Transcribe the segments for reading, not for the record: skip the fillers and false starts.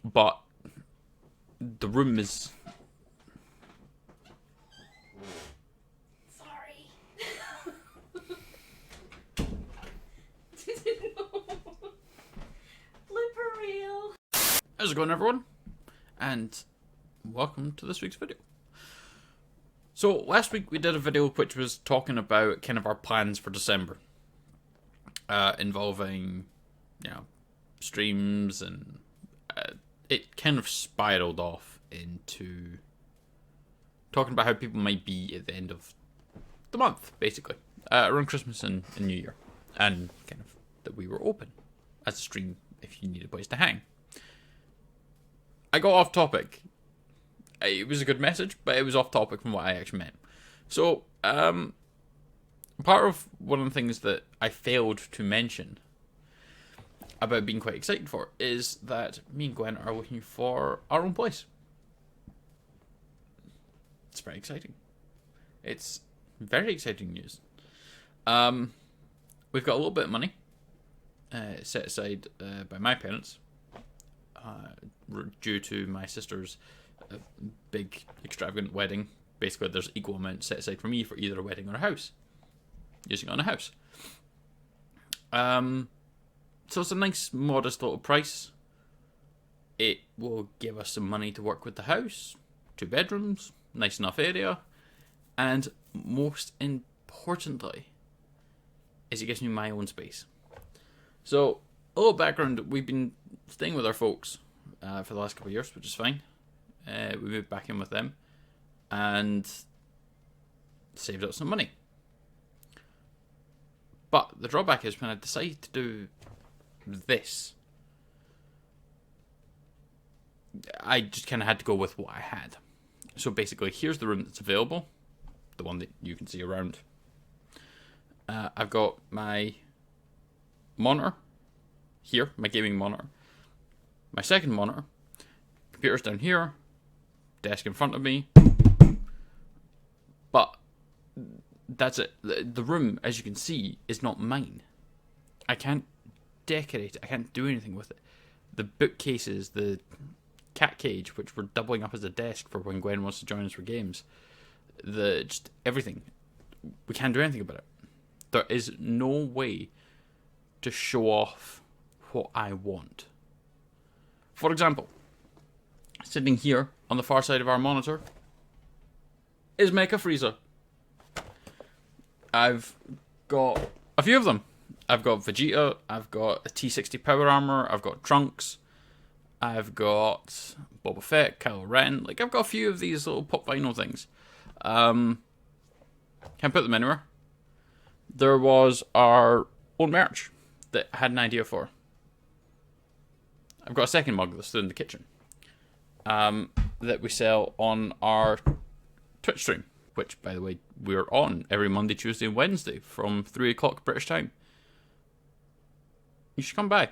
but the room is... Sorry. Blooper reel. How's it going, everyone? And welcome to this week's video. So, last week we did a video which was talking about kind of our plans for December. Involving, streams, and it kind of spiraled off into talking about how people might be at the end of the month, basically. Around Christmas and New Year. And kind of that we were open as a stream if you need a place to hang. I got off topic. It was a good message, but it was off topic from what I actually meant. So, part of one of the things that I failed to mention about being quite excited for is that me and Gwen are looking for our own place. It's very exciting. It's very exciting news. We've got a little bit of money set aside by my parents due to my sister's big extravagant wedding. Basically, there's equal amount set aside for me for either a wedding or a house. Using it on a house. So it's a nice, modest little price. It will give us some money to work with the house. 2 bedrooms, nice enough area. And most importantly, is it gives me my own space. So, a little background, we've been staying with our folks for the last couple of years, which is fine. We moved back in with them and saved up some money. But the drawback is when I decided to do this, I just kind of had to go with what I had. So basically, here's the room that's available, the one that you can see around. I've got my monitor here, my gaming monitor. My second monitor, computer's down here, desk in front of me. But that's it. The room, as you can see, is not mine. I can't decorate it. I can't do anything with it. The bookcases, the cat cage, which we're doubling up as a desk for when Gwen wants to join us for games. Just everything. We can't do anything about it. There is no way to show off what I want. For example, sitting here on the far side of our monitor is Mecha Freezer. I've got a few of them. I've got Vegeta, I've got a T60 Power Armor, I've got Trunks, I've got Boba Fett, Kylo Ren. I've got a few of these little pop vinyl things. Can't put them anywhere. There was our own merch that I had an idea for. I've got a second mug that's still in the kitchen. That we sell on our Twitch stream, which, by the way, we're on every Monday, Tuesday, and Wednesday from 3 o'clock British time. You should come by.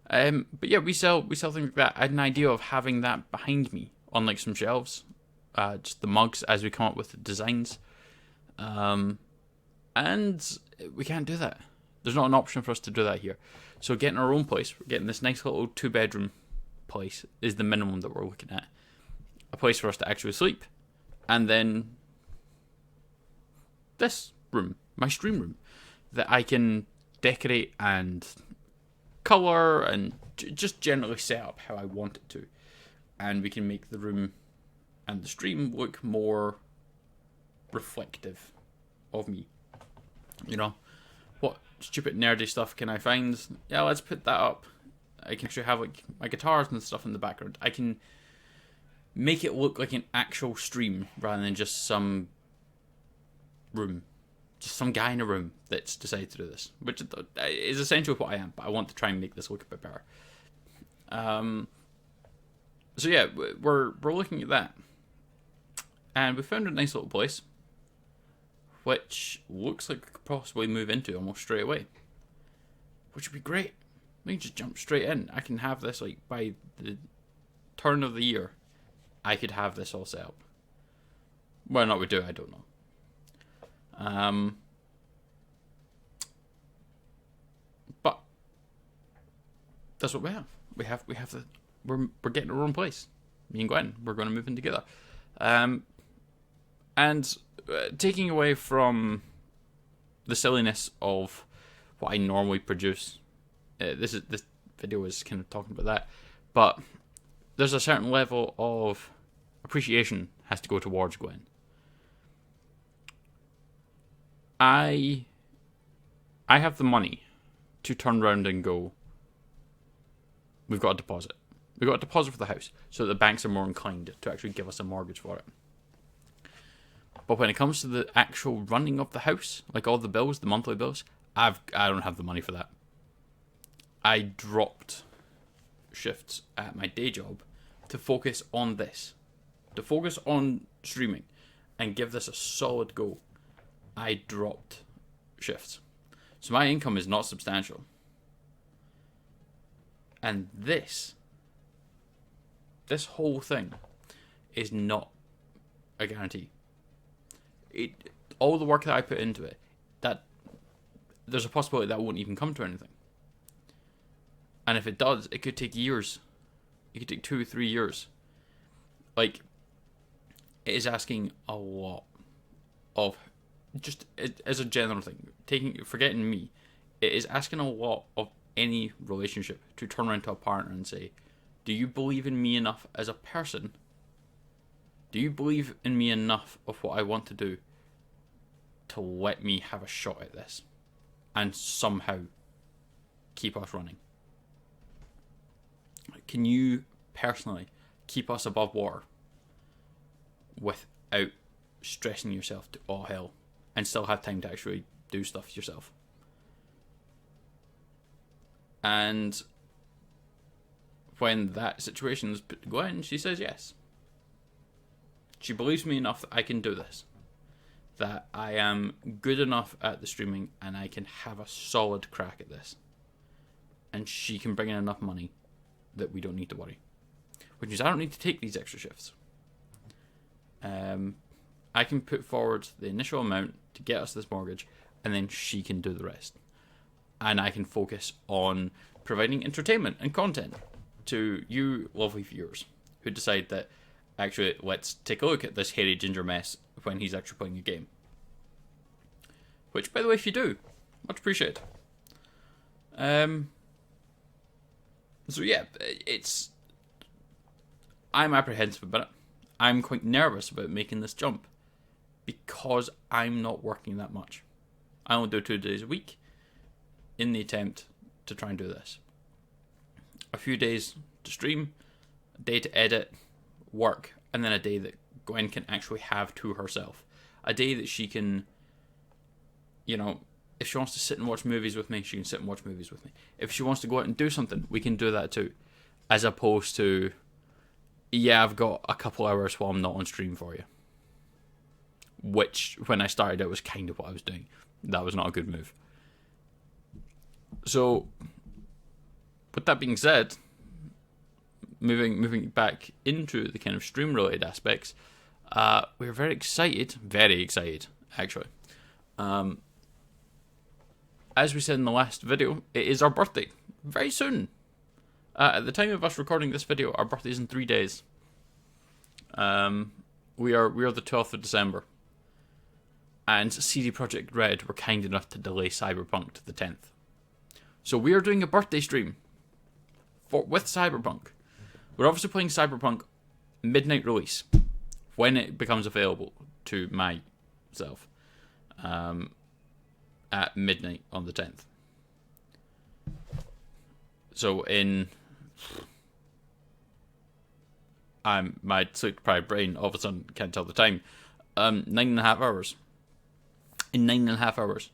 But yeah, we sell things like that. I had an idea of having that behind me on some shelves, just the mugs as we come up with the designs. And we can't do that. There's not an option for us to do that here. So getting our own place, we're getting this nice little 2-bedroom place is the minimum that we're looking at. A place for us to actually sleep. And then this room, my stream room, that I can decorate and colour and just generally set up how I want it to. And we can make the room and the stream look more reflective of me. What stupid nerdy stuff can I find? Yeah, let's put that up. I can actually have my guitars and stuff in the background. I can make it look like an actual stream rather than just some room. Just some guy in a room that's decided to do this. Which is essentially what I am, but I want to try and make this look a bit better. So yeah, we're looking at that. And we found a nice little place, which looks like we could possibly move into almost straight away. Which would be great. We can just jump straight in. I can have this, by the turn of the year, I could have this all set up. Whether or not we do, I don't know. But that's what we have. We have we're getting our own place. Me and Gwen, we're going to move in together. And taking away from the silliness of what I normally produce, this video is kind of talking about that, but there's a certain level of appreciation has to go towards Gwen. I have the money to turn around and go, we've got a deposit. We've got a deposit for the house, so that the banks are more inclined to actually give us a mortgage for it. But when it comes to the actual running of the house, like all the bills, the monthly bills, I don't have the money for that. I dropped shifts at my day job to focus on this, to focus on streaming, and give this a solid go. I dropped shifts. So my income is not substantial. And this whole thing is not a guarantee. All the work that I put into it, that there's a possibility that won't even come to anything. And if it does, it could take years. It could take 2-3 years. Like, it is asking a lot of, just as a general thing, forgetting me, it is asking a lot of any relationship to turn around to a partner and say, do you believe in me enough as a person? Do you believe in me enough of what I want to do to let me have a shot at this and somehow keep us running? Can you personally keep us above water without stressing yourself to all hell and still have time to actually do stuff yourself? And when that situation is put to Gwen, she says yes. She believes me enough that I can do this, that I am good enough at the streaming and I can have a solid crack at this. And she can bring in enough money that we don't need to worry. Which means I don't need to take these extra shifts. I can put forward the initial amount to get us this mortgage, and then she can do the rest. And I can focus on providing entertainment and content to you lovely viewers who decide that, actually, let's take a look at this hairy ginger mess when he's actually playing a game. Which, by the way, if you do, much appreciated. So yeah, I'm apprehensive about it. I'm quite nervous about making this jump because I'm not working that much. I only do 2 days a week in the attempt to try and do this. A few days to stream, a day to edit, work, and then a day that Gwen can actually have to herself. A day that she can, if she wants to sit and watch movies with me, she can sit and watch movies with me. If she wants to go out and do something, we can do that too. As opposed to, yeah, I've got a couple hours while I'm not on stream for you. Which, when I started, it was kind of what I was doing. That was not a good move. So, with that being said, moving back into the kind of stream-related aspects, we're very excited, actually. As we said in the last video, it is our birthday, very soon. At the time of us recording this video, our birthday is in 3 days. We are the 12th of December. And CD Projekt Red were kind enough to delay Cyberpunk to the 10th. So we are doing a birthday stream with Cyberpunk. We're obviously playing Cyberpunk midnight release when it becomes available to myself at midnight on the 10th. So in my sleep-deprived brain all of a sudden can't tell the time. 9.5 hours. In 9.5 hours,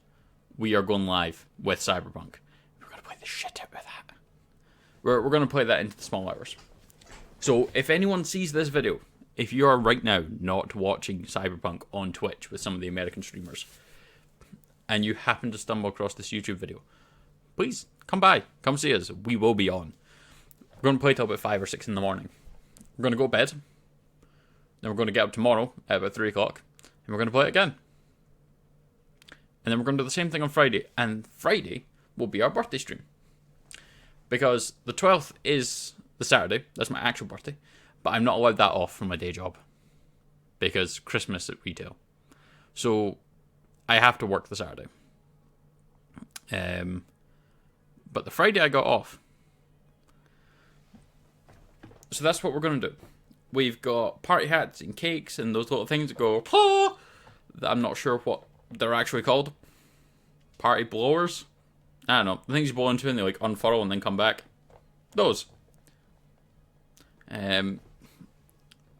we are going live with Cyberpunk. We're going to play the shit out of that. We're going to play that into the small hours. So if anyone sees this video, if you are right now not watching Cyberpunk on Twitch with some of the American streamers, and you happen to stumble across this YouTube video, please come by, come see us. We will be on. We're going to play till about 5 or 6 in the morning. We're going to go to bed. Then we're going to get up tomorrow at about 3 o'clock, and we're going to play it again. And then we're going to do the same thing on Friday, and Friday will be our birthday stream. Because the 12th is the Saturday. That's my actual birthday. But I'm not allowed that off from my day job. Because Christmas at retail. So I have to work the Saturday. But the Friday I got off. So that's what we're going to do. We've got party hats and cakes and those little things that go, oh, that I'm not sure what they're actually called. Party blowers? I don't know. The things you blow into and they like unfurl and then come back. Those. We're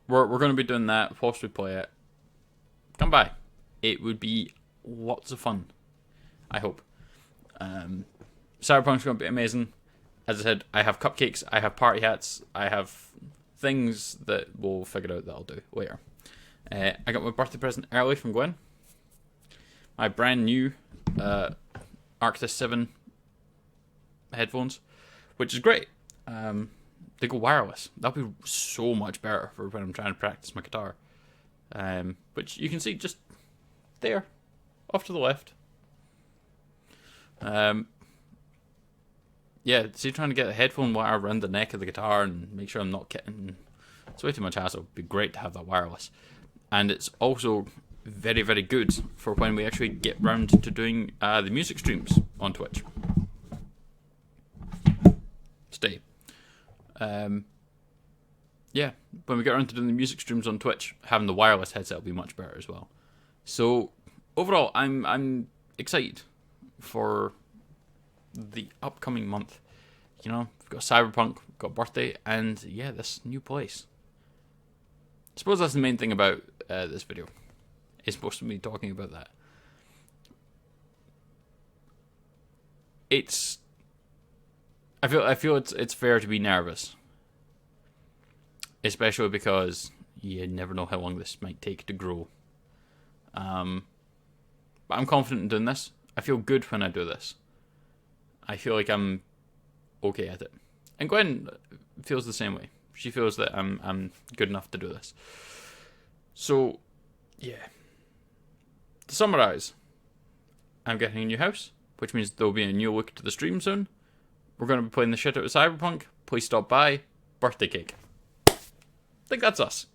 going to be doing that whilst we play it. Come by. It would be lots of fun. I hope. Cyberpunk's going to be amazing. As I said, I have cupcakes, I have party hats, I have things that we'll figure out that I'll do later. I got my birthday present early from Gwen. My brand new Arctis 7 headphones, which is great. They go wireless. That'll be so much better for when I'm trying to practice my guitar. Which you can see just there, off to the left. Yeah, see, trying to get a headphone wire around the neck of the guitar and make sure I'm not getting... It's way too much hassle. It'd be great to have that wireless. And it's also very, very good for when we actually get round to doing the music streams on Twitch. Stay. Yeah, when we get around to doing the music streams on Twitch, having the wireless headset will be much better as well. So, overall, I'm excited for the upcoming month. You know, we've got Cyberpunk, we've got birthday, and yeah, this new place. I suppose that's the main thing about this video. It's supposed to be talking about that. I feel it's fair to be nervous, especially because you never know how long this might take to grow. But I'm confident in doing this. I feel good when I do this. I feel like I'm okay at it. And Gwen feels the same way. She feels that I'm good enough to do this. So, yeah. To summarise, I'm getting a new house, which means there'll be a new look to the stream soon. We're going to be playing the shit out of Cyberpunk. Please stop by. Birthday cake. I think that's us.